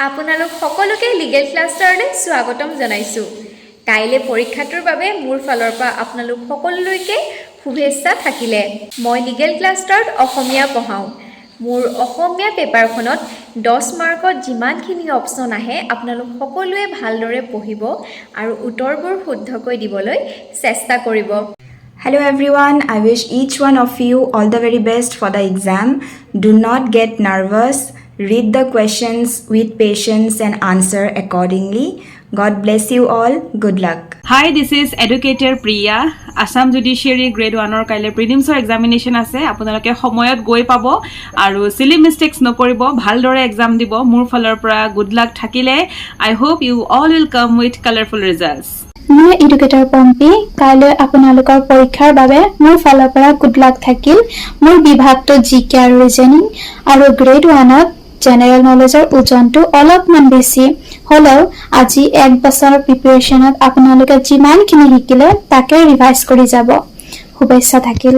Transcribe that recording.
আপোনালোক সকলোকে লিগেল ক্লাছলৈ স্বাগতম জনাইছোঁ। কাইলৈ পৰীক্ষাটোৰ বাবে মোৰ ফালৰ পৰা আপোনালোক সকলোলৈকে শুভেচ্ছা থাকিলে। মই লিগেল ক্লাছত অসমীয়া পঢ়াওঁ। মোৰ অসমীয়া পেপাৰখনত 10 মাৰ্কত যিমানখিনি অপশ্যন আহে আপোনালোক সকলোৱে ভালদৰে পঢ়িব আৰু উত্তৰবোৰ শুদ্ধকৈ দিবলৈ চেষ্টা কৰিব। Hello everyone, I wish each one of you all the very best for the exam. Do not get nervous. Read the questions with patience and answer accordingly. God bless you all. Good luck. Hi, this is Educator Priya. Assam Judiciary Grade 1 or kaile prelims or examination ase apunaloke homoyot goi pabo aru silly mistakes nokoribo bhaldore exam dibo mur falor pora good luck thakile. I hope you all will come with colorful results. মই educator Pompi কাইলৈ আপোনালোকৰ পৰীক্ষাৰ বাবে মোৰ ফালৰ পৰা good luck থাকিল। মোৰ বিভাগটো জিকে আৰু ৰিজনিং আৰু গ্ৰেড 1ত জেনেৰেল নলেজৰ ওজনটো অলপমান বেছি হ'লেও আজি এক বছৰৰ প্ৰিপাৰেচনত আপোনালোকে যিমানখিনি শিকিলে তাকে ৰিভাইজ কৰি যাব। শুভেচ্ছা থাকিল।